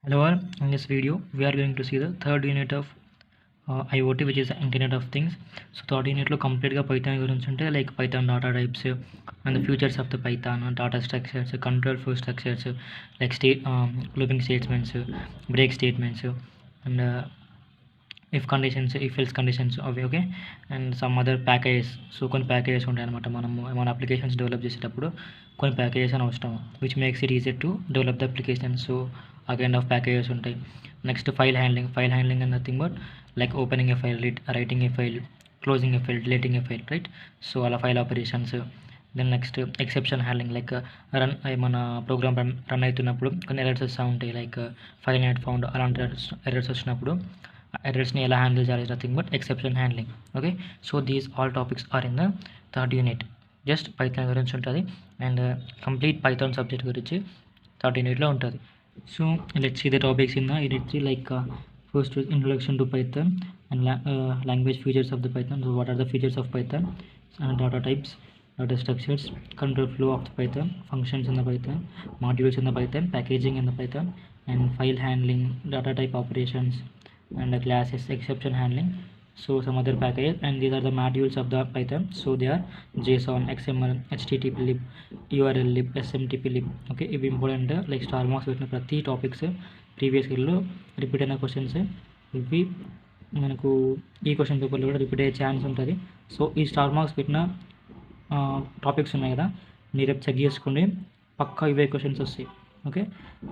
Hello all, in this video we are going to see the third unit of IoT, which is the Internet of Things. So third unit lo complete ga Python gurinchi unte like Python data types and the features of the Python, data structures, control flow structures, like looping statements, break statements, and if conditions, if else conditions అవి okay. And some other packages. So కొన్ని packages ఉంటాయి అనమాట. మనము మన applications develop చేసేటప్పుడు కొన్ని packages అని అవసరం, which makes it easy to develop the applications. So ఆ కైండ్ ఆఫ్ ప్యాకేజెస్ ఉంటాయి. Next file handling and nothing but like opening a file, writing a file, closing a file, deleting a file, right. So అలా file operations. Then next exception handling, like మన program run అవుతున్నప్పుడు కొన్ని errors వస్తూ ఉంటాయి, like file not found, అలాంటి errors వచ్చినప్పుడు ఎర్రర్స్ని ఎలా హ్యాండిల్ చేయాలి, nothing but exception handling. Okay. So these all topics are in the third unit. Just Python గురించి ఉంటుంది అండ్ కంప్లీట్ పైథాన్ సబ్జెక్ట్ గురించి థర్డ్ యూనిట్లో ఉంటుంది. So let's see the topics in the unit 3. Like first introduction to Python and language features of the Python. So what are the features of Python, data types, data structures, control flow of the Python, functions in the Python, modules in the Python, packaging in the Python, and file handling, data type operations, and the classes, exception handling. So some other packages, and these are the modules of the Python. So they are JSON, XML, HTTP-lib, URL-lib, SMTP-lib. Okay, ఇవి important. Like star marks పెట్టిన ప్రతి topics previous ఇయర్లో repeat అయిన questions ఇవి మనకు ఈ question పేపర్లో కూడా రిపీట్ అయ్యే ఛాన్స్ ఉంటుంది. సో ఈ స్టార్ మార్క్స్ పెట్టిన టాపిక్స్ ఉన్నాయి కదా, మీరు రేపు చెక్ చేసుకోండి, పక్కా ఇవే క్వశ్చన్స్ వస్తాయి. ఓకే.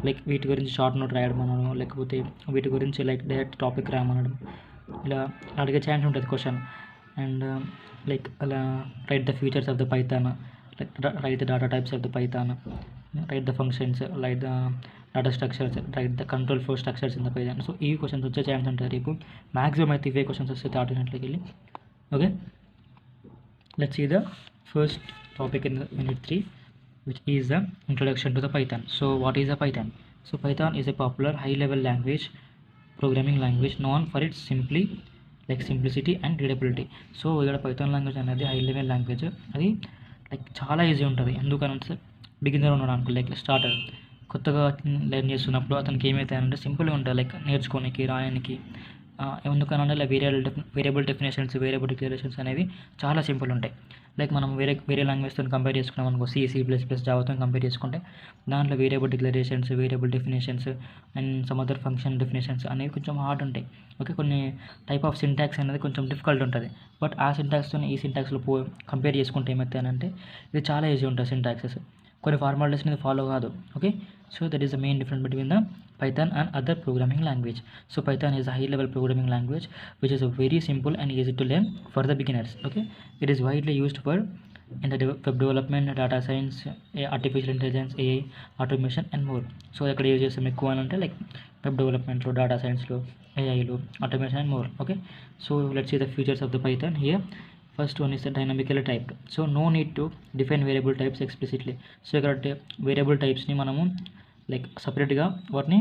లైక్ వీటి గురించి షార్ట్ నోట్ రాయడం అనడం, లేకపోతే వీటి గురించి లైక్ డైరెక్ట్ టాపిక్ రాయమనడం, ఇలా అడిగే ఛాన్స్ ఉంటుంది క్వశ్చన్. అండ్ లైక్ అలా right the features of the Python, like right the data types of the Python, right the functions, right the data structures, right the control flow structures in the Python. So ఈ questions వచ్చే chance ఉంటుంది రేపు. Maximum అయితే ఇవే questions వస్తాయి third యూనిట్లోకి వెళ్ళి. Okay. Let's see the first topic in the unit 3, which is the introduction to the Python. So what is a Python? So Python is a popular high level language, programming language known for its simplicity and readability. So ఇక్కడ Python language అనేది high level language. అది like చాలా easy ఉంటుంది. ఎందుకనంటే beginner ఉన్నాడు అనుకో, like starter కొత్తగా learn చేస్తున్నప్పుడు అతనికి ఏమవుతాయంటే సింపుల్గా ఉంటుంది, లైక్ నేర్చుకోనికి, రాయడానికి. ఎందుకనంటే ఇలా వేరియబుల్ డెఫినేషన్స్, వేరియబుల్ డిక్లరేషన్స్ అనేవి చాలా సింపుల్ ఉంటాయి. లైక్ మనం వేరే లాంగ్వేజ్తో కంపేర్ చేసుకున్నాం అనుకో, C++, జావాతో కంపేర్ చేసుకుంటే దాంట్లో variable declarations, variable definitions and some other function definitions అనేవి కొంచెం హార్డ్ ఉంటాయి. ఓకే. కొన్ని టైప్ ఆఫ్ సింటాక్స్ అనేది కొంచెం డిఫికల్ట్ ఉంటుంది. బట్ ఆ సింటాక్స్తో ఈ సింటాక్స్లో కంపేర్ చేసుకుంటే ఏమవుతాయంటే ఇది చాలా ఈజీ ఉంటుంది. సింటాక్సెస్ కొన్ని ఫార్మాలిటీస్ అనేది ఫాలో కాదు. Okay. So that is the main difference between the Python and other programming language. So Python is a high level programming language which is a very simple and easy to learn for the beginners. Okay. It is widely used for in the web development, data science, artificial intelligence, AI, automation and more. So ఇక్కడ use చేస్తాం ఎక్కువ అని అంటే like web డెవలప్మెంట్లో, data సైన్స్లో, ఏఐలో, automation and more. Okay. So let's see the features of the Python here. First one is the dynamically typed. So no need to define variable types explicitly. So ఇక్కడ variable టైప్స్ని మనము like సపరేట్గా వాటిని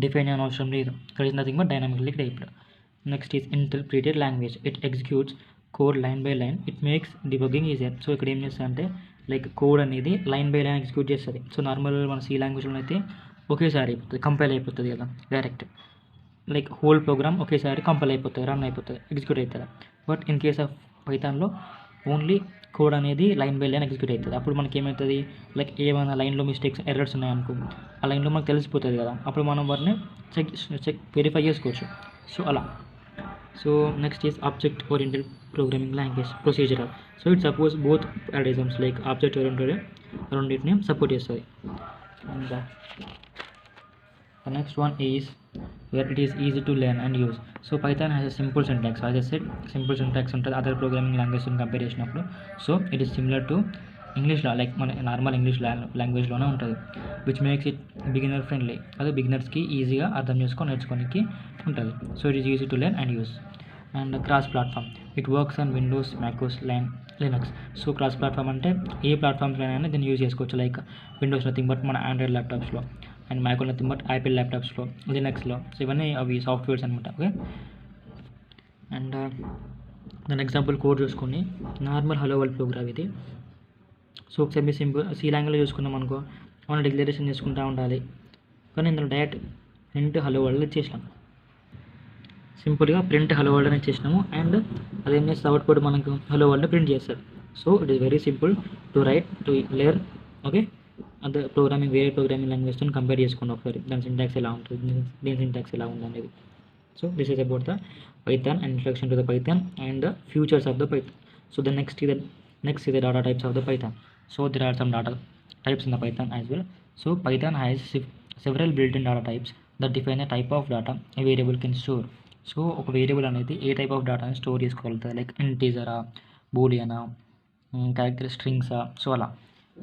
define చేయని అవసరం లేదు. ఇక్కడ is nothing but dynamically typed. Next is interpreted language. It executes code line by line. It makes debugging easier. So ఇక్కడ ఏం చేస్తుంది అంటే లైక్ కోడ్ అనేది లైన్ బై లైన్ ఎగ్జిక్యూట్ చేస్తుంది. సో నార్మల్ మన C లాంగ్వేజ్లో అయితే ఒకేసారి అయిపోతుంది, కంపైల్ అయిపోతుంది కదా డైరెక్ట్, లైక్ హోల్ ప్రోగ్రామ్ ఒకేసారి కంపైల్ అయిపోతుంది, రన్ అయిపోతుంది, ఎగ్జిక్యూట్ అవుతుంది. బట్ ఇన్ కేస్ ఆఫ్ పైథాన్లో ఓన్లీ కోడ్ అనేది లైన్ బై లైన్ ఎగ్జిక్యూట్ అవుతుంది. అప్పుడు మనకి ఏమవుతుంది, లైక్ ఏమైనా లైన్లో మిస్టేక్స్, ఎర్రర్స్ ఉన్నాయనుకో, ఆ లైన్లో మనకు తెలిసిపోతుంది కదా, అప్పుడు మనం వాటిని వెరిఫై చేసుకోవచ్చు. సో అలా. So next is object oriented programming language, procedural. So it supports both paradigms, like object oriented రెండింటిని సపోర్ట్ చేస్తుంది. And the next one is where it is easy to learn and use. So Python has a simple syntax. As I said, simple syntax ఉంటుంది other programming languages in compare చేసినప్పుడు. So it is similar to English like మన normal English లాంగ్వేజ్లోనే ఉంటుంది, which makes it beginner friendly. అదే బిగినర్స్కి ఈజీగా అర్థం చేసుకొని నేర్చుకోనికి ఉంటుంది. So it is easy to learn and use. And cross platform. It works on Windows, macOS, Linux. So cross platform అంటే ఏ ప్లాట్ఫామ్స్లోనైనా దీన్ని యూజ్ చేసుకోవచ్చు. లైక్ విండోస్ నథింగ్ బట్ మన ఆండ్రాయిడ్ ల్యాప్టాప్స్లో, and Mac nothing but Apple ల్యాప్టాప్స్లో, లినక్స్లో. So ఇవన్నీ అవి సాఫ్ట్వేర్స్ అనమాట. ఓకే. అండ్ దాని ఎగ్జాంపుల్ కోడ్ చూసుకొని నార్మల్ హలో వరల్డ్ ప్రోగ్రామ్ ఇది. సో ఒకసారి మీ సింపుల్ C లాంగ్వేజ్లో చూసుకున్నాం అనుకో, మనం డిక్లరేషన్ చేసుకుంటూ ఉండాలి. కానీ ఇందులో డైరెక్ట్ ప్రింట్ హలో వరల్డ్ ఇచ్చేసినాం. సింపుల్గా ప్రింట్ హలో వరల్డ్ అని ఇచ్చేసినాము. అండ్ అదేం చేస్తే అవుట్పుట్ మనకు హలో వరల్డ్ ప్రింట్ చేస్తారు. So it is very simple to right to learn. Okay, అదే ప్రోగ్రామింగ్ వేరే ప్రోగ్రామింగ్ లాంగ్వేజ్తో కంపేర్ చేసుకోండి ఒకసారి, దాని సింటాక్స్ ఎలా ఉంటుంది, దీని సింటాక్స్ ఎలా ఉంది అనేది. So this is about the Python and introduction to the Python and the futures of the Python. So the next is the data types of the Python. So there are some data types in the Python as well. So Python has several built-in data types that define the type of data a variable can store. So ఒక variable అనేది ఏ type of డేటాని store చేసుకోగలుగుతుంది, like ఇంటీజరా, బూలియనా, character స్ట్రింగ్సా, so అలా.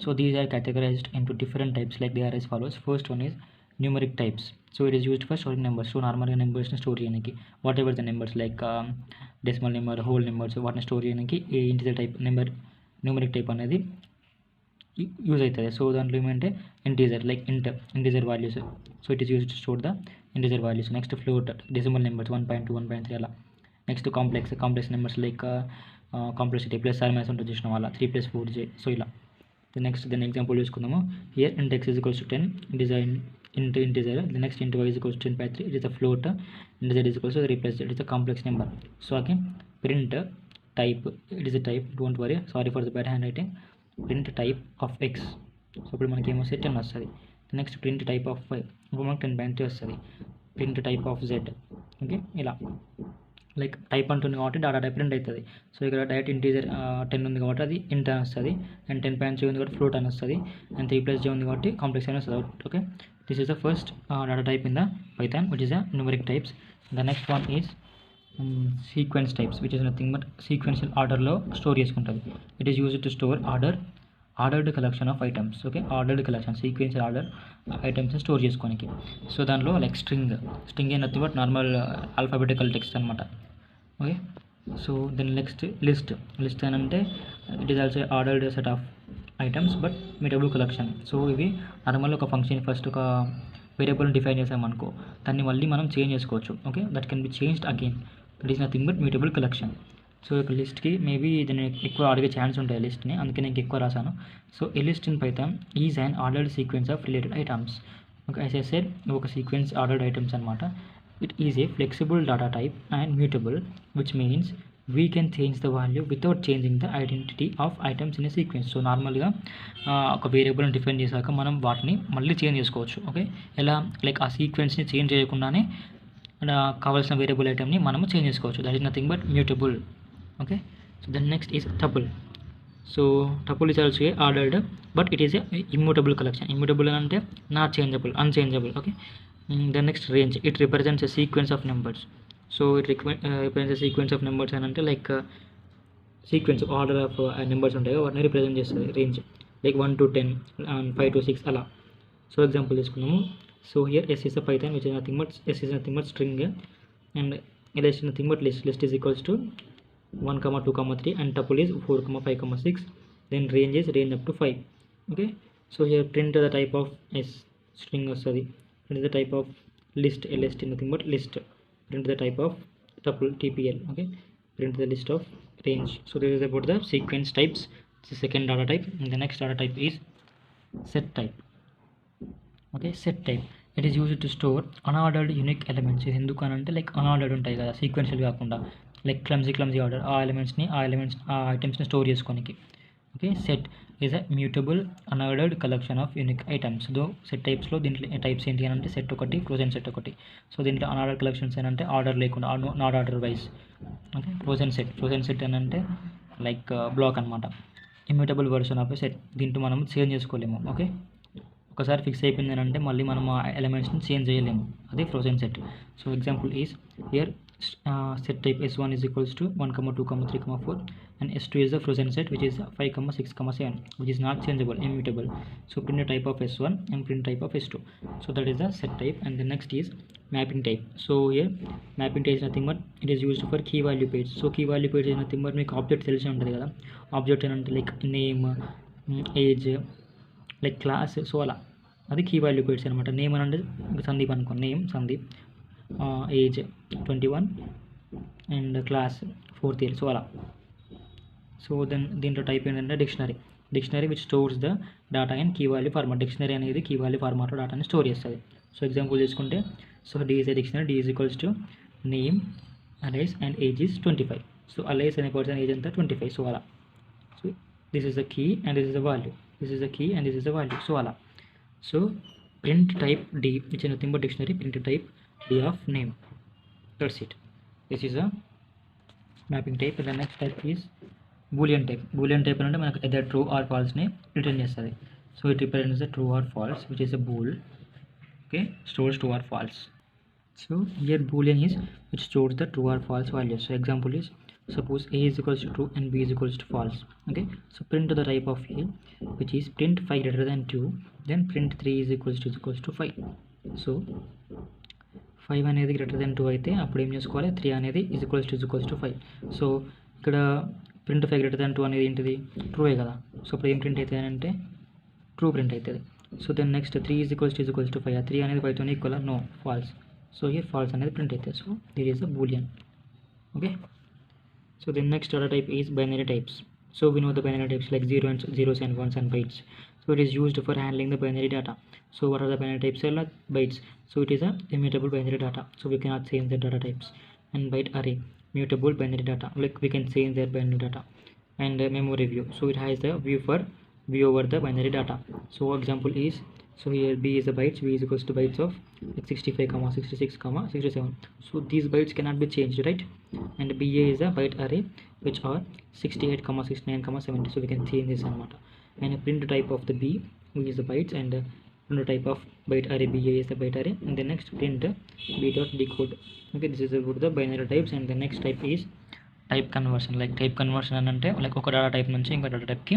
So these are categorized into different types, like they are as follows. First one is numeric types. So it is used for storing numbers. So normally numbers ni store cheyaniki, whatever the numbers like decimal number, whole numbers, వాటిని store చేయడానికి ఈ integer type numeric type అనేది use అవుతుంది. So దాంట్లో ఏమంటే integer, like integer values. So it is use to store the integer values. Next float, decimal numbers 1.2, 1.3 అలా. Next complex numbers like complexity plus or minus ఉంటుంది చూసిన వాళ్ళ 3 + 4j. So ఇలా. Then example చూసుకుందాము. Here int x is equals to 10, it is an integer. The next int y is equals to 10/3, it is a float. Int z is equals to 3 + it is a complex number. So again print type, it is a type, don't worry, sorry for the bad handwriting. Print type of x. So ఇప్పుడు మనకి ఏమో 10 వస్తుంది. Next print type of y, ఇప్పుడు మనకు 10/3 వస్తుంది. Print type of z. Okay, ఇలా like type అంటుంది కాబట్టి డాటా టైప్ ప్రింట్ అవుతుంది. సో ఇక్కడ డైరెక్ట్ ఇంటీజర్ 10 ఉంది కాబట్టి అది ఇంట్ అని వస్తుంది, అండ్ 10.3 ఉంది కాబట్టి ఫ్లోట్ అని వస్తుంది, అండ్ 3 + j ఉంది కాబట్టి కాంప్లెక్స్ అని వస్తుంది. Okay, this is the first data type in the Python, which is the numeric types. The next one is sequence types, which is nothing but sequential ఆర్డర్లో store చేసుకుంటుంది. It is used to store ordered collection of items. Okay, ordered collection, sequential order ఐటమ్స్ని store చేసుకోనికి. So దానిలో like string a nothing but normal alphabetical text అనమాట. Okay, so then next list అని అంటే it is also ordered set of items but mutable collection. So ఇవి normal ఒక function first ఒక వేరియబుల్ని డిఫైన్ చేసామనుకో, దాన్ని మళ్ళీ మనం చేంజ్ చేసుకోవచ్చు. Okay, that can be changed again. That is nothing but mutable collection. So ఒక లిస్ట్కి మేబీ దీన్ని ఎక్కువ అడిగే ఛాన్స్ ఉంటాయి లిస్ట్ని, అందుకే నేను ఎక్కువ రాశాను. So A list in Python is an ordered sequence of related items. Okay, as I said ఒక సీక్వెన్స్ ఆర్డర్డ్ ఐటమ్స్ అనమాట. It is a flexible data type and mutable, which means we can change the value without changing the identity of items in a sequence. So నార్మల్గా ఒక వేరియబుల్ని define చేశాక మనం వాటిని మళ్ళీ change చేసుకోవచ్చు. ఓకే, ఎలా లైక్ ఆ సీక్వెన్స్ని చేంజ్ చేయకుండానే కావాల్సిన వేరియబుల్ ఐటమ్ని మనము చేంజ్ చేసుకోవచ్చు. That is nothing but mutable. Okay, so then next is tuple. So tuple is also ordered but it is a immutable collection. Immutable అంటే not changeable, unchangeable. Okay, the next range, it represents a sequence of numbers. So it represents a sequence of numbers and until like sequence of order of numbers ఉంటాయో వాటిని represent చేస్తుంది. Range like 1 to 10 and 5 to 6 అలా. So example తీసుకున్నాము. So here s is a python which is nothing but string, and l is nothing but list is equals to 1, 2, 3 and tuple is 4, 5, 6. then range up to 5. Okay, so here print the type of s string వస్తుంది. Print the type of list, lst nothing but list. Print the type of tuple, tpl. Okay, print the list of range. So this is about the sequence types. It's the second data type. And the next data type is set type. Okay, set type, it is used to store unordered unique elements. ఇది ఎందుకు అని అంటే like unordered ఉంటాయి కదా, sequential కాకుండా like clumsy order, ఆ ఐటమ్స్ని store చేసుకోనికి. Okay, set is a mutable unordered collection of unique items. Though set టైప్స్లో దీంట్లో టైప్స్ ఏంటి అని అంటే సెట్ ఒకటి, క్లోజన్ సెట్ ఒకటి. సో దీంట్లో అన్ఆర్డర్డ్ కలెక్షన్స్ ఏంటంటే ఆర్డర్ లేకుండా, not order wise. Okay, frozen set అని అంటే లైక్ బ్లాక్ అనమాట. Immutable version of a set, దీంట్లో మనం చేంజ్ చేసుకోలేము. ఓకే, ఒకసారి ఫిక్స్ అయిపోయింది అని అంటే మళ్ళీ మనం ఆ ఎలిమెంట్స్ని చేంజ్ చేయలేము, అదే frozen set. So example is here set type s1 is equals to 1, 2, 3, 4, and s2 is the frozen set which is 5, 6, 7, which is not changeable, immutable. So print the type of s1 and print type of s2. So that is the set type. And the next is mapping type. So here mapping type is nothing but it is used for key value page. So key value page is nothing but మీకు object తెలిసి ఉంటుంది కదా, object అంటే like name, age, like class. So అలా అది key value pair అనమాట. Name అని అంటే సందీప్ అనుకో, name Sandeep, age 21 and class 4th year. So అలా. సో దెన్ దీంట్లో టైప్ ఏంటంటే dictionary which stores the data in key value format. Dictionary అనేది కీ వాల్యూ ఫార్మాట్లో డేటాని స్టోర్ చేస్తుంది. సో ఎగ్జాంపుల్ తీసుకుంటే so D is a dictionary, D is equals to name, alias and age is 25. So alias అనే person age అంతా 25. So అలా. So this is the key and this is the value, this is the key and this is the value. So అలా. So print type D, which is nothing but dictionary, print type D of name. That's it. This is a mapping type. And the next type is boolean type. Boolean type అంటే మనకు either true or false ని return చేస్తుంది. So it represents the true or false, which is a bool. Okay, stores true or false. So here boolean is which stores the true or false values. So example is suppose A is equals to true and B is equals to false. Okay, so print the type of A, which is print 5 greater than 2, then print 3 is equals to 5. So 5 అనేది greater than 2 అయితే అప్పుడు ఏం చేసుకోవాలి, 3 అనేది is equals to 5. So ఇక్కడ print 5 greater than 2 అనేది ఏంటిది, ట్రూయే కదా. సో ఇప్పుడు ఏం ప్రింట్ అవుతుంది అంటే ట్రూ ప్రింట్ అవుతుంది. So then next 3 is equals to 5, 3 అనేది 5తో equal, no, false. So here false అనేది ప్రింట్ అవుతుంది. So this is a boolean. Okay, so then next data type is binary types. So we know the binary types like zeros and ones and bytes. So it is used for handling the binary data. So what are the binary types? Like bytes. So it is a immutable binary data. So we cannot change the data types. And byte array, mutable binary data. Like we can change their binary data. And memory view. So it has the view over the binary data. So example is, so here B is the bytes, B is equals to bytes of 65, 66, 67. So these bytes cannot be changed, right? And BA is a byte array which are 68, 69, 70. So we can change this anamata. And a print type of the B, which is the bytes, and print type of byte array BA is the byte array. And the next print B dot decode. Okay, this is about the binary types. And the next type is type conversion. Like type conversion అని అంటే like ఒక data type నుంచి ఇంకో data టైప్కి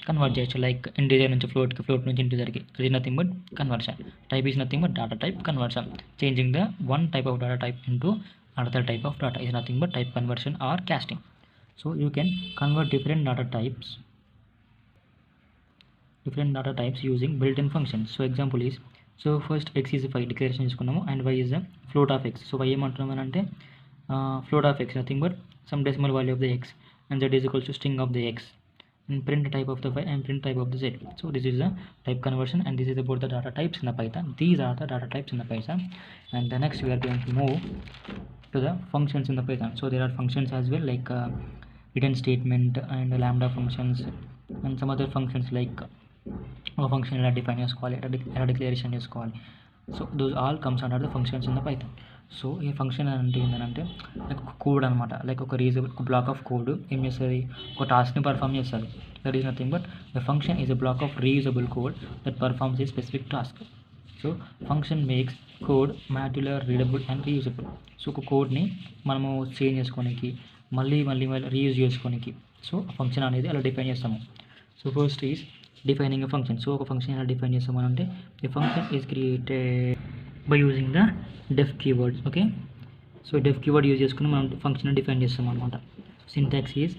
convert చేయొచ్చు. Like integer నుంచి ఫ్లోట్కి, float నుంచి ఇంటీజర్కి. It is nothing but conversion. Type is nothing but data type conversion. Changing the one type of data type into another type of data is nothing but type conversion or casting. So you can convert different data types using built-in functions. So example is, so first x is 5 declaration తీసుకున్నాము and y is a float of x. So y ఏమంటున్నాం అంటే float of x, nothing but some decimal value of the x, and z is equals to string of the x, and print type of the y and print type of the z. So this is the type conversion, and this is about the data types in the Python. These are the data types in the Python. And the next we are going to move to the functions in the Python. So there are functions as well, like return statement and lambda functions and some other functions like a function ఎలా define చేసుకోవాలి, ఎలా declaration చేసుకోవాలి. So those all comes under the functions in the Python. So ఈ function అంటే ఏంటంటే like ఒక code అనమాట. Like ఒక ఒక బ్లాక్ ఆఫ్ కోడ్ ఏం చేస్తుంది, ఒక టాస్క్ని పర్ఫామ్ చేస్తుంది. That is nothing but the function is a black of reusable code that performs A specific task. So function makes code modular, readable and reusable. So ఒక కోడ్ని మనము change చేసుకోనికి, మళ్ళీ reuse చేసుకోనికి, so function అనేది అలా define చేస్తాము. So first is defining a function. So ఒక function ఎలా define చేస్తామనంటే the function is created by using the def keyword. Okay, so def keyword use చేసుకుని మనం ఫంక్షన్ డిఫైన్ చేస్తాం అనమాట. Syntax is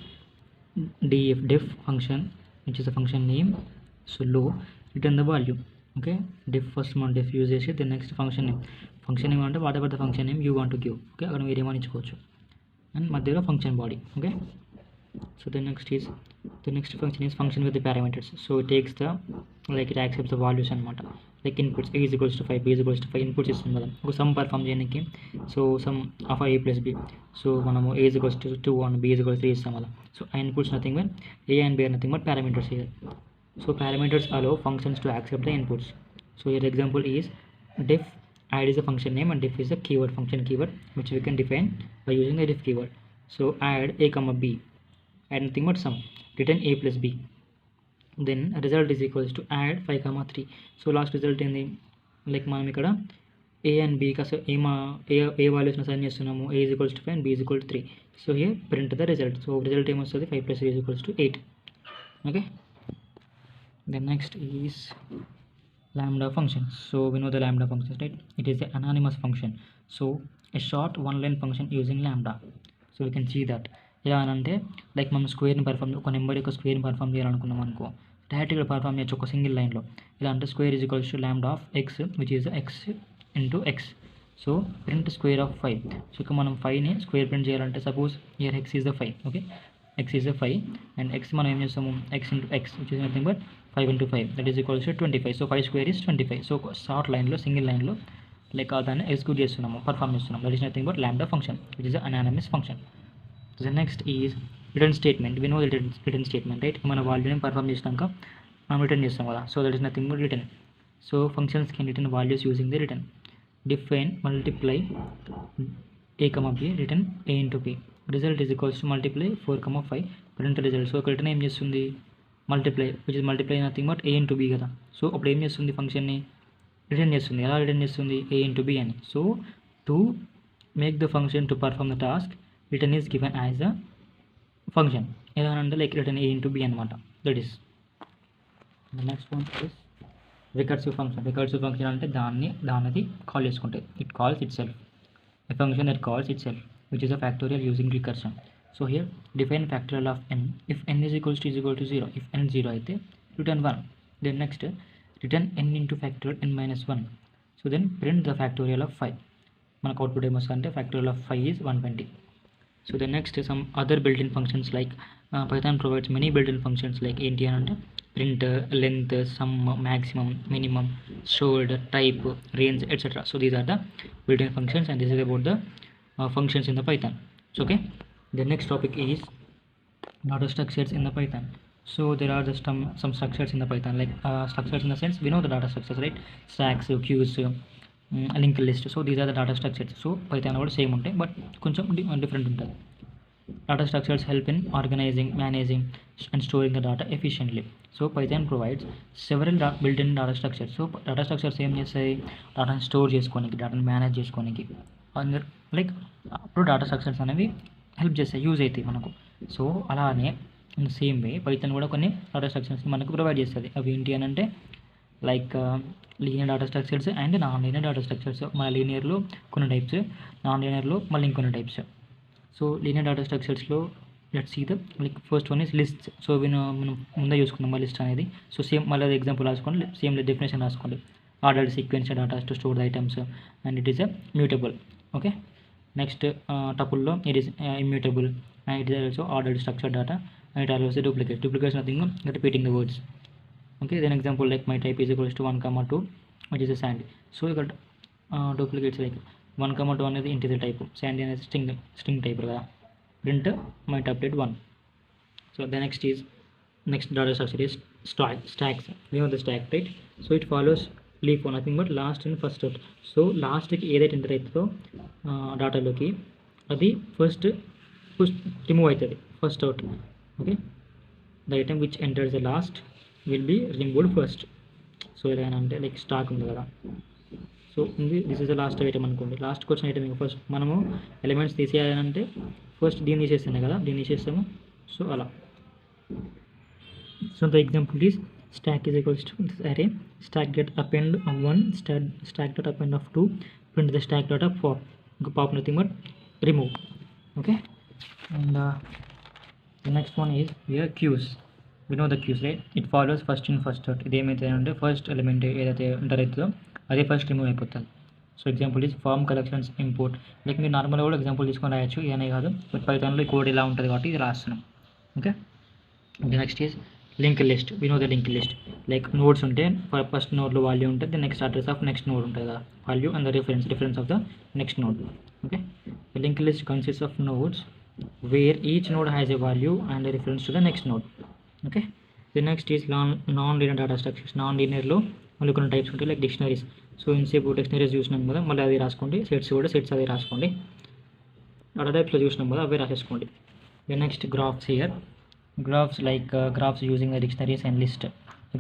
def function, which is the function name. So low, return the value. Okay, def first మనం def use చేసి the next function name అంటే what ever the function name you want to give. Okay, అక్కడ మీరు ఏమని ఇచ్చుకోవచ్చు. And మధ్యలో function body. Okay, so the next function is function with the parameters. So it takes the, like it accepts the values అనమాట. like inputs a is equals to 5, b is equals to 5 inputs ఇస్తుంది కదా ఒక some perform చేయడానికి. So some of a plus b, so మనము a is equals to 2 and b is equals to 3 ఇస్తాం కదా. So ఆ inputs nothing but a and b are nothing but parameters here. So parameters allow functions to accept the inputs. So here example is def add is a function name and def is a keyword, function keyword, which we can define by using the def keyword. So add a comma b, add nothing but sum, return a plus b, then result is equals to add 5 comma 3. So last result in the, like మనం ఇక్కడ a and b కాస్త ఏ వాల్యూస్ని assign చేస్తున్నాము. a is equals to 5 and b is equal to 3. so here print the result. so result ఏమొస్తుంది, 5 plus 3 is equals to 8. okay, then next is lambda function. So we know the lambda function, right? It is the anonymous function. So a short one line function using lambda. So we can see that ఎలా అంటే like మనం స్క్వేర్ని perform, ఒక number యొక్క స్క్వేర్ని perform చేయాలనుకున్నాం అనుకో, డైరెక్ట్గా perform చేయొచ్చు ఒక single లైన్లో. ఇలా అంటే square is equals to lambda of X, which is X into X. So print square of 5. So ఇక మనం 5ని స్క్వేర్ ప్రింట్ చేయాలంటే suppose year X is the 5. Okay, X is the 5 and X మనం ఏం చేస్తాము, X into X, which is nothing but 5 into 5 that is equals to 25. So 5 square is 25. So short line లో single లైన్లో like దాన్ని execute చేస్తున్నాము, perform చేస్తున్నాము. That is nothing but lambda function which is anonymous function. The next is return statement. We know the return statement, right? మన వాల్యూని perform చేసినాక మనం return చేస్తాం కదా. So that is nothing but return. So functions can return values using the return. Define multiply a comma b, return a into b. Result is equals to multiply 4 comma 5 print result. So return ఏం చేస్తుంది, multiply which is multiply nothing but a into b కదా. So అప్పుడు ఏం చేస్తుంది, ఫంక్షన్ని return చేస్తుంది. ఎలా return చేస్తుంది, a into b అని. So to make the function to perform the task return is given as a function. ఎలా అంటే like return a into b అనమాట. That is the next one is recursive function. Recursive function అంటే దానిది call చేసుకుంటుంది. It calls it self. A function that calls itself, which is a factorial using recursion. So here define factorial of n. If n is equal to 0, if n 0 అయితే return 1. Then next return n into factorial n minus 1. So then print the factorial of 5. మనకు output ఏమొస్తుందంటే factorial of 5 is 120. So the next some other built-in functions like Python provides many built-in functions like ఏంటి అని అంటే print, length, sum, maximum, minimum, stored, type, range, etc. So these are the built-in functions, and this is about the functions in the Python. So okay, the next topic is data structures in the Python. So there are just some structures in the Python, like structures in the sense we know the data structures, right? Stacks, queues, linked list. So these are the data structures. So Python కూడా same ఉంటాయి but కొంచెం different ఉంటుంది. Data structures help in organizing, managing and storing the data efficiently. So Python provides several built-in data structures. So data structures ఏం చేస్తాయి, డేటాను store చేసుకోనికి, డేటాను manage చేసుకోనికి, అందరు like అప్పుడు డేటా స్ట్రక్చర్స్ అనేవి హెల్ప్ చేస్తాయి, యూజ్ అవుతాయి మనకు. సో అలానే ఇన్ సేమ్ వే పైథాన్ కూడా కొన్ని డేటా స్ట్రక్చర్స్ని మనకు ప్రొవైడ్ చేస్తుంది. అవి ఏంటి అని అంటే like linear data structures and non linear data structures. మన లీనియర్లో కొన్ని టైప్స్, నాన్ లీనియర్లో మళ్ళీ ఇంకొన్ని టైప్స్. సో లీనియర్ డేటా స్ట్రక్చర్స్లో let's see the like first one is list. So మనం ముందే చూసుకుందాం లిస్ట్ అనేది. సో సేమ్ మళ్ళీ ఎగ్జాంపుల్ రాసుకోండి, సేమ్ డెఫినేషన్ రాసుకోండి. Ordered sequence data to store the items and it is a mutable. Okay, next టపుల్లో it is immutable and it is also ordered structure data and it also duplicates nothing repeating the words. Okay, then example like my type is equals to 1, 2 which is a Sandy. So ఇక్కడ duplicates like 1, 2 అనేది integer type, Sandy అనేది string type కదా. Print might update 1. So the next data structure is stacks. We know the stack, right? So it follows leaf one, nothing but last and first out. So last కి ఏదైతే enter అవుతుందో డేటాలోకి అది first remove అవుతుంది, first out. Okay, the item which enters the last will be removed first. So ఏదైనా అంటే like stock ఉంది కదా, so ఉంది this is the last item అనుకోండి. లాస్ట్కి వచ్చిన ఐటమ్ ఇంకా ఫస్ట్ మనము ఎలిమెంట్స్ తీసేయాలంటే ఫస్ట్ దీన్ని తీసేస్తానే కదా, దీన్ని తీసేస్తాము. సో అలా. So the example is stack is equals to this array stack dot append of 1 stack dot append of 2 print the stack dot of pop. ఇంకా pop nothing but remove. Okay, and the next one is here queues. We know the queues, right? It follows first in first out. ఇది ఏమైతే అంటే first element ఏదైతే enter అవుతుందో అదే first remove అయిపోతుంది. So example is from collections import. Like మీరు నార్మల్గా కూడా ఎగ్జాంపుల్ తీసుకొని రాయొచ్చు, ఏనే కాదు, బట్ పైథాన్లో ఈ కోడ్ ఇలా ఉంటుంది కాబట్టి ఇది రాస్తున్నాం. Okay, the next is link list. We know the link list. Like nodes ఉంటే ఫస్ట్ నోడ్లో వాల్యూ ఉంటుంది, the next address of next node ఉంటుంది కదా, value and the reference of the next node. Okay, the link list consist of nodes where each node has a value and reference to the next node. Okay, the next is non linear data structures. Non లీనియర్లో మళ్ళీ కొన్ని types ఉంటాయి like dictionaries. So ఇన్సేపు dictionaries చూసినాం కదా, మళ్ళీ అది రాసుకోండి. Sets కూడా సెట్స్ అవి రాసుకోండి. డేటా టైప్స్లో చూసినాం కదా, అవే రాసేసుకోండి. The next graphs. Here graphs like graphs using the dictionaries and list.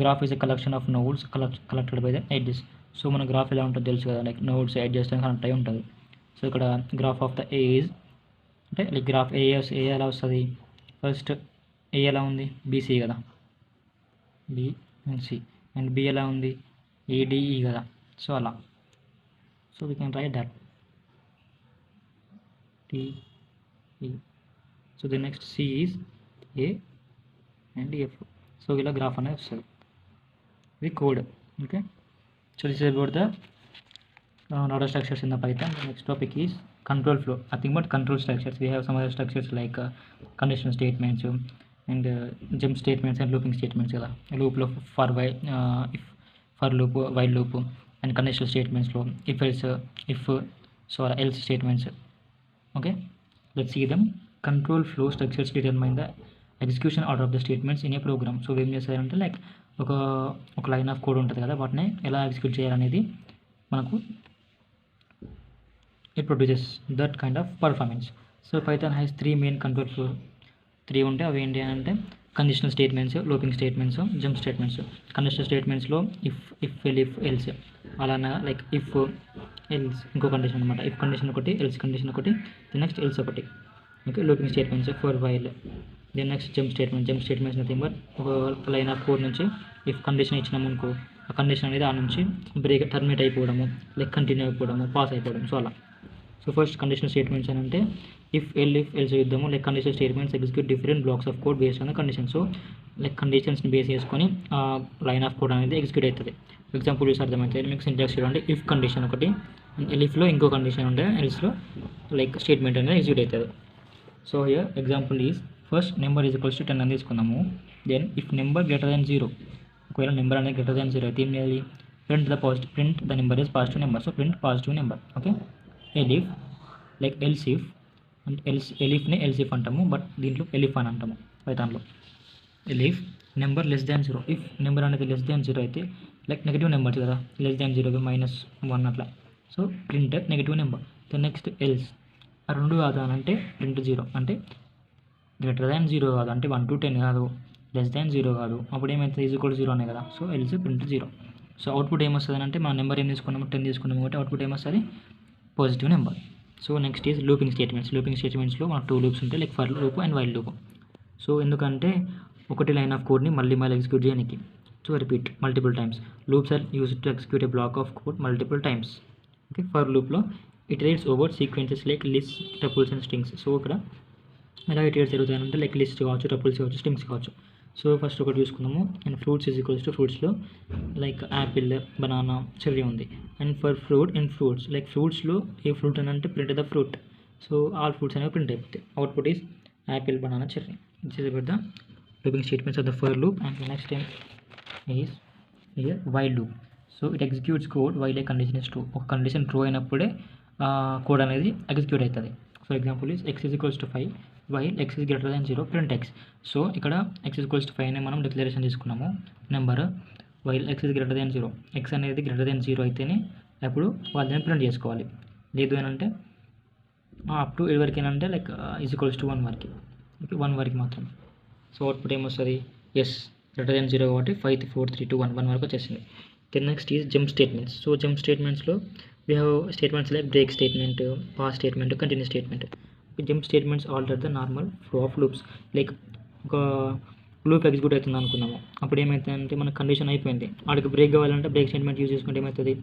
Graph is a collection of nodes collected by the edges. So మన గ్రాఫ్ ఎలా ఉంటుందో తెలుసు కదా, లైక్ నోడ్స్ ఎడ్జెస్ కనెక్ట్ అయి ఉంటుంది. సో ఇక్కడ గ్రాఫ్ ఆఫ్ ద ఏజ్ అంటే like graph A ఎలా వస్తుంది, ఫస్ట్ ఏ ఎలా ఉంది, బీసీ కదా, B and C, and B ఎలా ఉంది, ఏడిఈ కదా. సో అలా. So we can write that TE. So the next C is A and F. So ఇలా గ్రాఫ్ అనేది వస్తుంది, ఇది code. Okay, so this is about the data structures in the Python. The next topic is control flow. Nothing but control structures. We have some other structures like conditional statements, and jump statements and looping statements కదా. లూప్లో if for loop, while loop and conditional స్టేట్మెంట్స్లో if else statements. Okay, let's see them. Control flow structures determine the execution order of the statements in a program. So ఏం చేస్తారంటే like ఒక line of code ఉంటుంది కదా, వాటిని ఎలా execute చేయాలనేది మనకు it produces that kind of performance. So Python has 3 main control flow. 3 ఉంటే అవి ఏంటి అంటే conditional statements, looping statements, jump statements. Conditional స్టేట్మెంట్స్లో ఇఫ్ ఎల్స్ అలానే లైక్ ఇఫ్ ఎల్స్ ఇంకో కండిషన్ అనమాట. ఇఫ్ కండిషన్ ఒకటి, ఎల్స్ కండిషన్ ఒకటి, నెక్స్ట్ ఎల్స్ ఒకటి. Okay, looping statements for while. Then next jump statements nothing but ఒక లైన్ ఆఫ్ కోడ్ నుంచి if condition ఇచ్చినాము అనుకో, ఆ కండిషన్ అనేది ఆ నుంచి బ్రేక్ టర్మినేట్ అయిపోవడము, లైక్ కంటిన్యూ అయిపోవడము, పాస్ అయిపోవడం. సో అలా. సో ఫస్ట్ కండిషనల్ స్టేట్మెంట్స్ అని అంటే ఇఫ్ ఎల్స్ యుద్ధము, like conditional statements execute different blocks of code based on the condition. So like కండిషన్స్ని బేస్ చేసుకొని లైన్ ఆఫ్ కోడ్ అనేది ఎగ్జిక్యూట్ అవుతుంది. ఎగ్జాంపుల్ చూసి అర్థమవుతుంది మీకు. సింటాక్స్ చూడండి, ఇఫ్ కండిషన్ ఒకటి, ఇఫ్లో ఇంకో కండిషన్ ఉంటే ఎల్స్లో లైక్ స్టేట్మెంట్ అనేది ఎగ్జిక్యూట్ అవుతుంది. So here example is first number is equals to 10 అని తీసుకున్నాము. Then if number greater than 0, ఒకవేళ నెంబర్ అనేది గ్రేటర్ దాన్ 0 అయితే ఏం చేయాలి? Print the number is positive number. So print positive number. Okay, elif like elsif అంటే ఎలిఫ్ని elsif అంటాము, బట్ దీంట్లో ఎలిఫ్ అని అంటాము పైథాన్లో. Elif number less than 0. If number అనేది లెస్ దాన్ 0 అయితే లైక్ నెగిటివ్ నెంబర్స్ కదా, లెస్ దాన్ 0 -1 అట్లా. So print negative number. Then next else ఆ రెండు కాదు అని అంటే ప్రింట్ 0 అంటే గ్రేటర్ దాన్ 0 కాదు అంటే 1 to 10 కాదు, లెస్ దాన్ 0 కాదు. అప్పుడు ఏమవుతుంది? ఈజ్ ఈక్వల్ 0 అనే కదా. So else print 0. So output ఏమొస్తుంది అంటే మన నెంబర్ ఏం తీసుకున్నాము? 10 తీసుకున్నాము కాబట్టి అవుట్పుట్ ఏమొస్తుంది? Positive number. So next is looping స్టేట్మెంట్స్లో మనకు 2 లూప్స్ ఉంటాయి, like for loop and while loop. So ఎందుకంటే ఒకటి లైన్ ఆఫ్ కోడ్ని మళ్ళీ ఎగ్జిక్యూట్ చేయడానికి. So repeat multiple times. Loops are used to execute a block of code multiple times. Okay, for లూప్లో iterates over sequences like list, tuples and strings. So ఇక్కడ ఎలా iterates జరుగుతాయంటే like list కావచ్చు, tuples కావచ్చు, strings కావచ్చు. So first ఒకటి చూసుకుందాము. And fruits is equals to ఫ్రూట్స్లో లైక్ యాపిల్, బనానా, చెర్రీ ఉంది. అండ్ ఫర్ ఫ్రూట్స్ లైక్ ఫ్రూట్స్లో ఏ ఫ్రూట్ అని అంటే print the fruit. So all fruits అనేవి ప్రింట్ అయిపోతాయి. Output is apple, banana, cherry. This is about the looping statements of the for loop. And next time is here while loop. So it executes code while a condition is true. ఒక condition true అయినప్పుడే code అనేది execute అవుతుంది. For example is x is equals to 5 while x is greater than 0 print x. So ఇక్కడ x is equals to 5 అని మనం declaration తీసుకున్నాము number. While x is greater than 0, x అనేది greater than 0 అయితేనే అప్పుడు వాళ్ళని ప్రింట్ చేసుకోవాలి. లేదు అని అంటే అప్ టు ఎవరికి అంటే లైక్ ఈజ్ ఈక్వల్స్ టు 1 వరకు. ఓకే, 1 వరకు మాత్రం. సో అవుట్పుట్ ఏమొస్తుంది? ఎస్ గ్రేటర్ దాన్ 0 కాబట్టి 5 4 3 2 1 వరకు వచ్చేసింది. Then next is jump statements. So jump స్టేట్మెంట్స్లో we have statements like break statement, pause statement, continue statement. Jump statements alter the normal flow of loops. Like ఒక loop execute అవుతుంది అనుకున్నాము, అప్పుడు ఏమవుతుందంటే మన కండిషన్ అయిపోయింది, ఆడికి బ్రేక్ కావాలంటే బ్రేక్ స్టేట్మెంట్ యూజ్ చేసుకుంటే ఏమవుతుంది?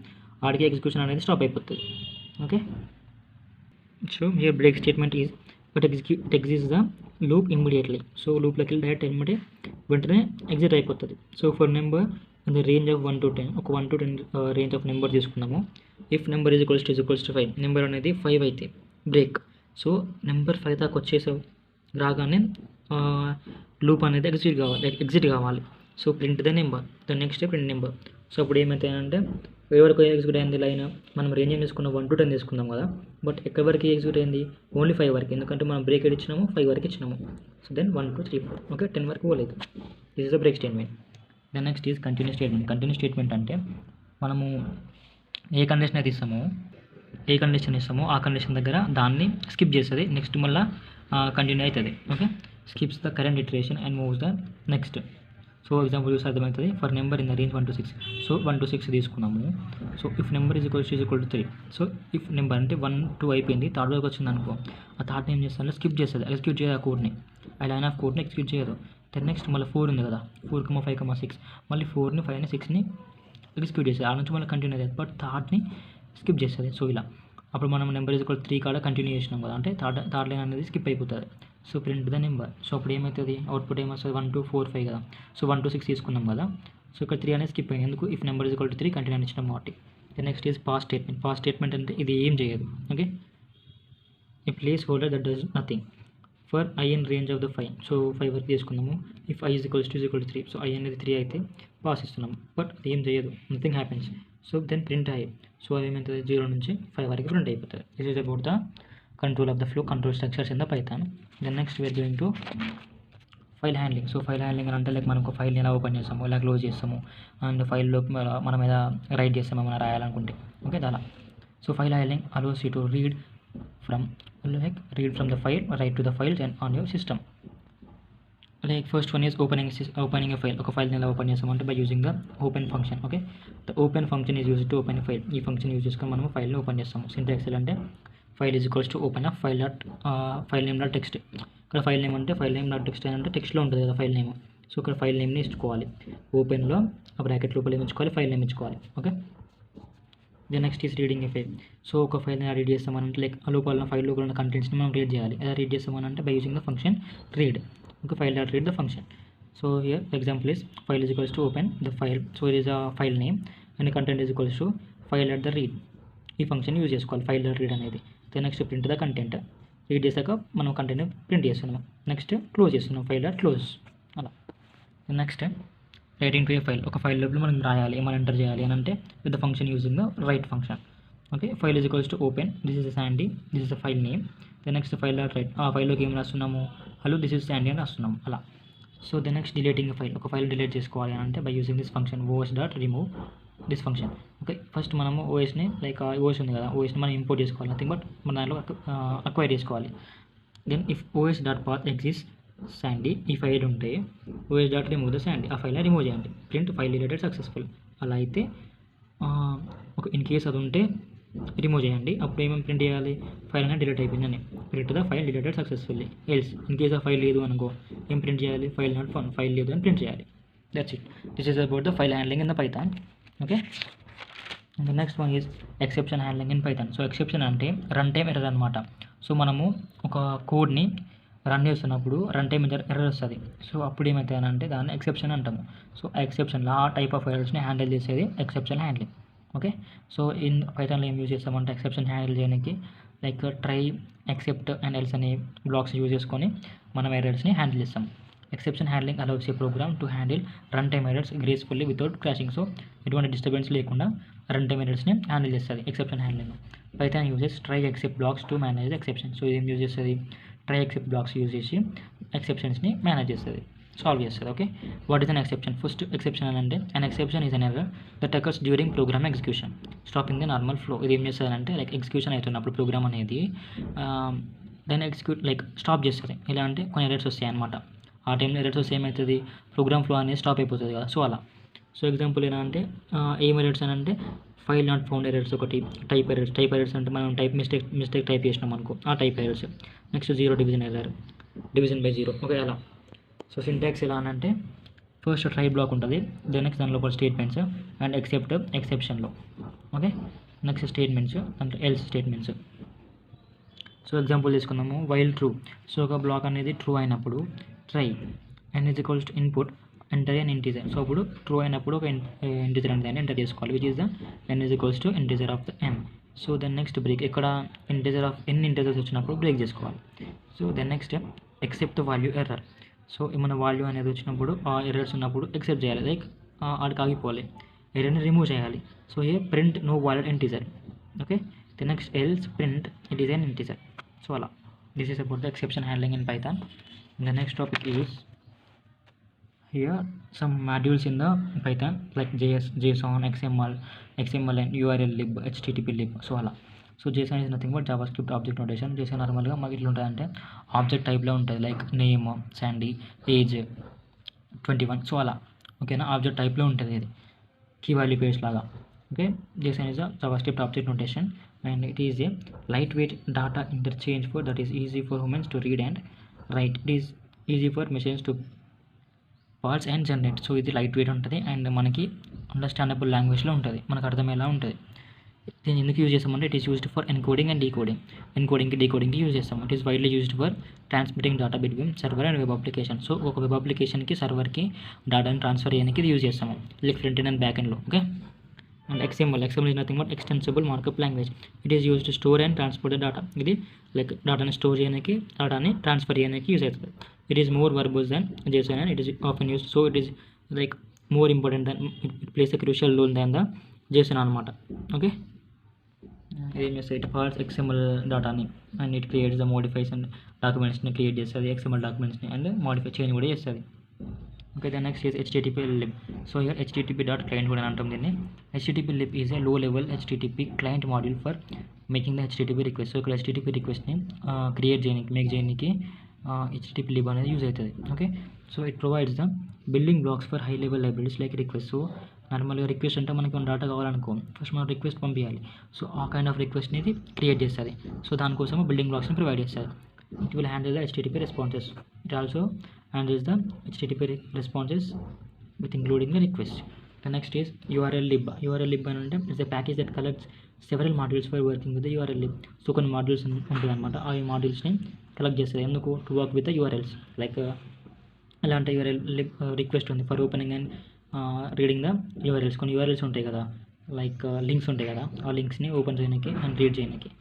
ఆడికి ఎగ్జిక్యూషన్ అనేది స్టాప్ అయిపోతుంది. Okay, so here break statement is but executes the loop immediately. So లూప్లోకి వెళ్ళి డైరెక్ట్ ఏమంటే వెంటనే ఎగ్జిట్ అయిపోతుంది. So for number in the range of 1 to 10, ఒక 1 to 10 రేంజ్ ఆఫ్ నెంబర్ తీసుకున్నాము. If number is equals to 5, number అనేది 5 అయితే break. So number 5 దాకా వచ్చేసావు రాగానే లూప్ అనేది ఎగ్జిట్ కావాలి. So print the number, the next print number. So అప్పుడు ఏమవుతాయంటే ఎవరికి ఎగ్జిక్యూట్ అయింది లైన్, మనం రేంజ్ ఏం తీసుకున్నాం 1 to 10 తీసుకున్నాం కదా, బట్ ఎక్కడి వరకు ఎగ్జిక్యూట్ అయింది? ఓన్లీ 5 వరకు, ఎందుకంటే మనం బ్రేక్ ఇచ్చినాము 5 వరకు ఇచ్చినాము. సో దెన్ 1 2 3 4 ఓకే 10 వరకు పోలేదు. This is the break statement. Then next is continue statement. Continue statement అంటే మనము ఏ కండిషన్ అయితే ఇస్తామో ఆ కండిషన్ దగ్గర దాన్ని స్కిప్ చేస్తుంది, నెక్స్ట్ మళ్ళీ కంటిన్యూ అవుతుంది. Okay, skips the current iteration and moves the next. So example చూసి అర్థమవుతుంది. For number in the range 1 to 6. So 1 to 6 తీసుకున్నాము. So if number is equal to 3. So if number అంటే 1 2 అయిపోయింది, third వరకు వచ్చింది అనుకో, ఆ థర్డ్ని ఏం చేస్తాను? స్కిప్ చేస్తుంది, ఎగ్జిక్యూట్ చేయదు ఆ కోడ్ని, ఆ లైన్ ఆఫ్ కోడ్ని ఎగ్జిక్యూట్ చేయదు. దెన్ నెక్స్ట్ మళ్ళీ 4 ఉంది కదా, 4 5 6, మళ్ళీ 4ని 5ని 6ని ఎగ్జిక్యూట్ చేస్తుంది, ఆ నుంచి మళ్ళీ కంటిన్యూ అవుతుంది, బట్ థర్డ్ని స్కిప్ చేస్తుంది. సో ఇలా అప్పుడు మనం నెంబర్ ఈజ్ ఈక్వల్ 3 కాడ కంటిన్యూ చేసినాం కదా, అంటే థర్డ్ లైన్ అనేది స్కిప్ అయిపోతుంది. So print the number. So అప్పుడు ఏమవుతుంది? అవుట్పుట్ ఏమొస్తుంది? 1 2 4 5 కదా. సో 1 to 6 తీసుకున్నాం కదా, సో ఇక్కడ 3 అనేది స్కిప్ అయింది. ఎందుకు? If number is equal to 3 continue ఇచ్చినాం కాబట్టి. Next is pass statement. Pass statement అంటే ఇది ఏం చేయదు. Okay, A place holder that does nothing for I in range of the 5. So 5 వరకు తీసుకుందాము. If I is equals to 3. So I అనేది 3 అయితే పాస్ ఇస్తున్నాము, బట్ అది ఏం చేయదు, nothing happens. So then print I. So అది ఏమవుతుంది, 0 నుంచి 5 వరకు ప్రింట్ అయిపోతుంది. This is about the control of the flow, control structures in the Python. Then next we are going to file handling. So file handling అని అంటే like మనం ఒక ఫైల్ని ఎలా ఓపెన్ చేస్తాము, ఎలా క్లోజ్ చేస్తాము, అండ్ ఫైల్లో మనం ఎలా రైట్ చేస్తాము మనం రాయాలనుకుంటే. ఓకే, అలా. So file handling allows you to read from the file, write to the files and on your system. Like first one is opening a file. ఒక ఫైల్ని ఎలా ఓపెన్ చేస్తామంటే by using the open function. Okay, the open function is use to open a file. ఈ function use చేసుకొని మనం ఫైల్ని open చేస్తాము. Syntax ఎలా అంటే file is equals to open up file name dot text. ఇక్కడ ఫైల్ నేమ్ అంటే file name dot text అని అంటే టెక్స్ట్లో ఉంటుంది కదా ఫైల్ నేమ్. సో ఇక్కడ ఫైల్ నేమ్ని ఇచ్చుకోవాలి, ఓపెన్లో ఆ బ్రాకెట్ లోపల ఏమి ఇచ్చుకోవాలి, ఫైల్ నేమ్ ఇచ్చుకోవాలి. Okay, the next is reading a file. So ఒక ఫైల్ని ఎలా రీడ్ చేస్తామనంటే లైక్ లోపల ఫైల్ లోపల ఉన్న కంటెంట్స్ని మనం రీడ్ చేయాలి. ఎలా రీడ్ చేస్తామనంటే by using the function read. Okay, file dot read the function. So here example is file is equals to open the file. So it is a file name and content is equals to file dot the read. ఈ function use చేసుకోవాలి, file dot read అనేది. The next print the content. Read చేశాక మనం content print చేస్తున్నాం. Next close చేస్తున్నాం, file dot close. అలా. Next writing to A file. ఒక file లోపల మనం రాయాలి, ఏమైనా ఎంటర్ చేయాలి అని అంటే with the function using the right function. Okay, file is equals to open, this is Sandy, this is the file name. The next file dot right. ఆ ఫైల్లోకి ఏం రాస్తున్నాము, హలో దిస్ ఇస్ శాండీ అని రాస్తున్నాము. అలా. So the next deleting file. ఒక file delete చేసుకోవాలి అని అంటే by using this function OS dot remove this function. Okay, first మనము ఓఎస్ని లైక్ ఓఎస్ ఉంది కదా, ఓఎస్ని మనం ఇంపోర్ట్ చేసుకోవాలి, నథింగ్ బట్ మన దాంట్లో అక్వైర్ చేసుకోవాలి. Then if OS dot path exist Sandy, ఈ ఫైల్ ఉంటే OS dot remove the Sandy, ఆ ఫైల్ని రిమూవ్ చేయండి. Print file deleted successful. అలా అయితే ఒక ఇన్ కేస్ అది ఉంటే రిమూవ్ చేయండి. అప్పుడు ఏమేమి ప్రింట్ చేయాలి, ఫైల్ అనేది డిలీట్ అయిపోయిందని, print the file deleted successfully. Else in case ఆ ఫైల్ లేదు అనుకో, ఏం ప్రింట్ చేయాలి, ఫైల్ నాట్ ఫౌండ్, ఫైల్ లేదు అని ప్రింట్ చేయాలి. That's it. This is about the file handling in the Python. Okay, and the next one is exception handling in Python. So exception అంటే run time error అనమాట. So మనము ఒక కోడ్ని run చేస్తున్నప్పుడు run time error వస్తుంది. So అప్పుడు ఏమవుతుంది అంటే దాన్ని ఎక్సెప్షన్ అంటాము. సో ఆ ఎక్సెప్షన్లో ఆ టైప్ ఆఫ్ ఎర్రర్స్ని హ్యాండిల్ చేసేది exception handling. Okay, so in పైథాన్లో ఏం యూజ్ చేస్తామంటే ఎక్సెప్షన్ హ్యాండిల్ చేయడానికి like try, except and else అనే బ్లాక్స్ యూజ్ చేసుకొని మనం ఎర్రర్స్ని హ్యాండిల్ చేస్తాం. Exception handling allows a program to handle run time errors gracefully without crashing. So ఎటువంటి డిస్టర్బెన్స్ లేకుండా రన్ టైమ్ ఎర్రర్స్ని హ్యాండిల్ చేస్తుంది exception handling. Python uses try except blocks to manage exception. So ఏం use చేస్తుంది, try except blocks use చేసి ఎక్సెప్షన్స్ని manage చేస్తుంది, solve చేస్తుంది. Okay, what is an exception? First exception అని అంటే an exception is an error that occurs during program execution stopping the normal flow. ఇది ఏం చేస్తుంది అంటే లైక్ ఎగ్జిక్యూషన్ అవుతున్నప్పుడు ప్రోగ్రామ్ అనేది దాన్ని ఎగ్జిక్యూట్ లైక్ స్టాప్ చేస్తుంది. ఎలా అంటే కొన్ని ఎర్రర్స్ వస్తాయి అనమాట. ఆ టైంలో ఎర్రర్స్ వస్తే ఏమవుతుంది, ప్రోగ్రామ్ ఫ్లో అనేది స్టాప్ అయిపోతుంది కదా. సో అలా. సో ఎగ్జాంపుల్ ఎలా అంటే ఏం ఎర్రర్స్ అని అంటే ఫైల్ నాట్ ఫౌండ్ ఎర్రర్స్ ఒకటి, టైప్ ఎర్రర్స్ అంటే మనం మిస్టేక్ టైప్ చేసినాం అనుకో, ఆ type errors. Next zero division error, division by zero. Okay, అలా. సో సింటాక్స్ ఎలా అంటే ఫస్ట్ ట్రై బ్లాక్ ఉంటుంది, దెన్ నెక్స్ట్ దాని లోపల స్టేట్మెంట్స్ అండ్ ఎక్సెప్ట్ ఎక్సెప్షన్లో. ఓకే, నెక్స్ట్ స్టేట్మెంట్స్ అంటే ఎల్స్ స్టేట్మెంట్స్. సో ఎగ్జాంపుల్ తీసుకున్నాము వైల్ ట్రూ. సో ఒక బ్లాక్ అనేది ట్రూ అయినప్పుడు try n is equals to input enter N integer. So అప్పుడు ట్రూ అయినప్పుడు ఒక ఇంటీజర్ అనేది ఎంటర్ చేసుకోవాలి, which is the n is equals to integer of the n. So then next break, ఇక్కడ integer of n integers వచ్చినప్పుడు break చేసుకోవాలి. So then next except value error. So మన value అనేది వచ్చినప్పుడు ఆ ఎర్రర్స్ ఉన్నప్పుడు ఎక్సెప్ట్ చేయాలి, లైక్ ఆడికి ఆగిపోవాలి, ఎర్రర్ని రిమూవ్ చేయాలి. So a print no valued integer. Okay, the next else print it is an integer. So అలా. This is about the exception handling in Python. The next topic is here some modules in the Python like JS, JSON, XML and URL lib, HTTP lib. So ala. So JSON is nothing but JavaScript object notation. JSON నార్మల్గా మాకు ఇట్లా ఉంటుంది అంటే object టైప్లో ఉంటుంది, like name, Sandy, age 21. So అలా. ఓకేనా, object టైప్లో ఉంటుంది, ఇది కీ వాల్యూ పేజ్ లాగా. Okay, JSON is a JavaScript object notation and it is a lightweight data interchange for that is easy for humans to read and write. It is easy for machines to parse and generate. So ఇది light weight ఉంటుంది and మనకి understandable లాంగ్వేజ్లో ఉంటుంది, మనకు అర్థమయ్యేలా ఉంటుంది. దీన్ని ఎందుకు యూజ్ చేస్తామంటే it is used for encoding and decoding. ఎన్కోడింగ్కి డీకోడింగ్కి యూజ్ చేస్తాము. It is widely used for transmitting data between server and web application. So ఒక వెబ్ అప్లికేషన్కి సర్వర్కి డేటాని ట్రాన్స్ఫర్ చేయడానికి ఇది యూజ్ చేస్తాము, like front end and back ఎండ్లో. Okay, and XML is nothing but extensible markup language. It is used to store and transport the data. ఇది like డేటాని స్టోర్ చేయడానికి డేటాని ట్రాన్స్ఫర్ చేయడానికి యూజ్ అవుతుంది. It is more verbose than JSON and it is often used, so it is like more important than it plays a crucial role than the JSON అనమాట. Okay, ఏం చేస్తుంది, it parses XML డేటాని and it creates the modifies and డాక్యుమెంట్స్ని create చేస్తుంది, XML డాక్యుమెంట్స్ని and modify change కూడా చేస్తుంది. Okay, the next is HTTP lib. So here HTTP dot client కూడా అంటాం దీన్ని. HTTP lib is a low level HTTP client module for making the HTTP request. సో ఇక్కడ HTTP రిక్వెస్ట్ని క్రియేట్ చేయడానికి మేక్ చేయడానికి HTTP lib అనేది యూజ్ అవుతుంది. Okay, so it provides the building blocks for high level libraries like request. So నార్మల్గా request అంటే మనకి ఒక డేటా కావాలనుకో, ఫస్ట్ మనం రిక్వెస్ట్ పంపించాలి. సో ఆ కైండ్ ఆఫ్ రిక్వెస్ట్ని ఇది క్రియేట్ చేస్తుంది. సో దానికోసం బిల్డింగ్ బ్లాక్స్ని ప్రొవైడ్ చేస్తుంది. It will handle the HTTP responses. It also handles the HTTP responses with including the request. The next is URL lib. URL lib అంటే is a package that collects several modules for working with the URL lib. So కొన్ని modules ఉంటుంది అనమాట, ఆ మాడ్యూల్స్ని collect చేస్తుంది ఎందుకు, to work with the URLs. Like ఎలాంటి URL lib request ఉంది for opening and reading the URLs. కొన్ని URLs ఉంటాయి కదా, లైక్ లింక్స్ ఉంటాయి కదా, ఆ లింక్స్ని ఓపెన్ చేయడానికి అండ్ రీడ్ చేయడానికి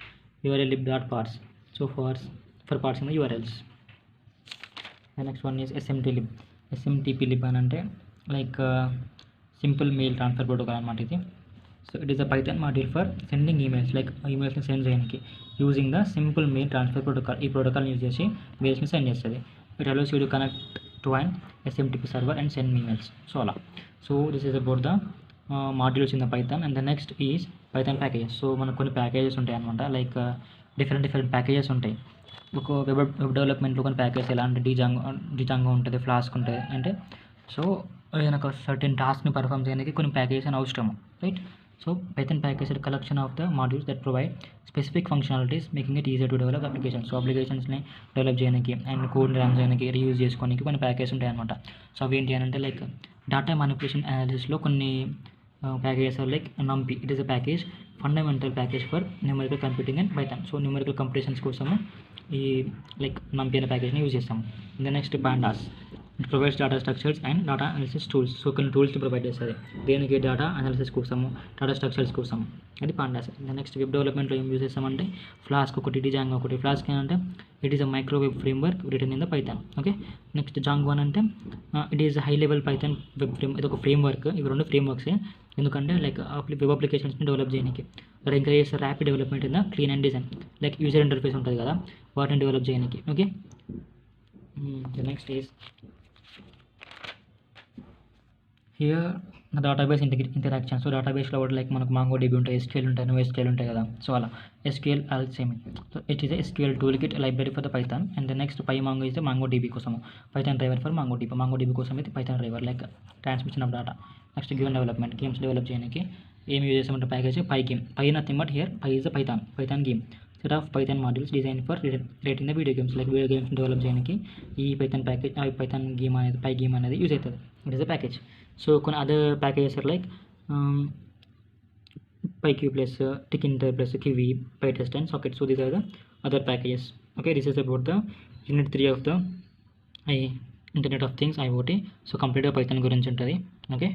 URL lib dot పార్స్. So for parsing the URLs. The next one is SMT lib. SMTP lib అని అంటే like simple mail transfer protocol అనమాట ఇది. So it is a Python module for sending emails, like ఈమెయిల్స్ని send చేయడానికి using the simple mail transfer protocol. ఈ ప్రోటోకాల్ని use చేసి మెయిల్స్ని సెండ్ చేస్తుంది. It allows you to connect to an SMTP server and send emails. So అలా. So this is about the modules in the Python. And the next is Python packages. So మనకు కొన్ని packages ఉంటాయి అనమాట, like different packages ఉంటాయి. ఒక web డెవలప్మెంట్లో కొన్ని package ఎలా అంటే డిజాంగో ఉంటుంది, ఫ్లాస్క్ ఉంటుంది. అంటే సో ఏదైనా ఒక సర్టెన్ టాస్క్ని పర్ఫామ్ చేయడానికి కొన్ని ప్యాకేజెస్ అని అవసరం, right. So Python package collection of the modules that provide specific functionalities making it easy to develop applications. So అప్లికేషన్స్ని డెవలప్ చేయడానికి అండ్ కోడ్ని రన్ చేయడానికి రీయూజ్ చేసుకోవడానికి కొన్ని ప్యాకేజెస్ ఉంటాయి అనమాట. సో అవి ఏంటి అని అంటే లైక్ డేటా మానిపులేషన్ అనాలిసిస్లో కొన్ని packages are like NumPy. It is a package fundamental package for numerical computing and Python. So numerical competitions కోసము ఈ లైక్ NumPy అనే ప్యాకేజ్ని యూజ్ చేస్తాము. The next pandas. It provides data structures and data analysis tools. So కొన్ని టూల్స్ని provide చేస్తుంది దేనికి, data analysis కోసము, డేటా స్ట్రక్చర్స్ కోసం. అది pandas. ద నెక్స్ట్ వెబ్ డెవలప్మెంట్లో ఏం యూజ్ చేస్తామంటే ఫ్లాస్క్ ఒకటి, డిజాంగో ఒకటి. ఫ్లాస్క్ ఏంటంటే it is a microwave framework return in the Python. Okay, next Django అని అంటే it is high level Python web frame. ఇది ఒక ఫ్రేమ్వర్క్. ఇవి రెండు ఫ్రేమ్వర్క్సే, ఎందుకంటే లైక్ వెబ్ అప్లికేషన్స్ని డెవలప్ చేయడానికి. అది ఎంకరేజ్ చేస్తే rapid development in the clean and design, like user interface ఉంటుంది కదా, వాటిని డెవలప్ చేయడానికి. Okay, the next is here database interaction. So డేటాబేస్లో ఒకటి లైక్ మనకు MongoDB ఉంటాయి, SQL ఉంటాయి, NoSQL ఉంటాయి కదా. సో అలా SQL same. So it is SQL tool kit library for the Python. And the next PyMongo is the MongoDB కోసము, Python driver for MongoDB కోసం అయితే Python driver like transmission of data. Next game development, games develop చేయడానికి ఏం use చేస్తామంటే package PyGame. Py nothing but here Py is the Python game. Set of Python modules design for rating the video games, like video games develop చేయడానికి ఈ Python package Python game అనేది PyGame అనేది use అవుతుంది. It is the package. So కొన్ని other packages are like PyQ plus Tkinter plus Kiwi, PyTest and Socket. So these are the other packages. Okay, this is about the unit 3 of the Internet of Things IoT. So complete Python గురించి ఉంటుంది. Okay.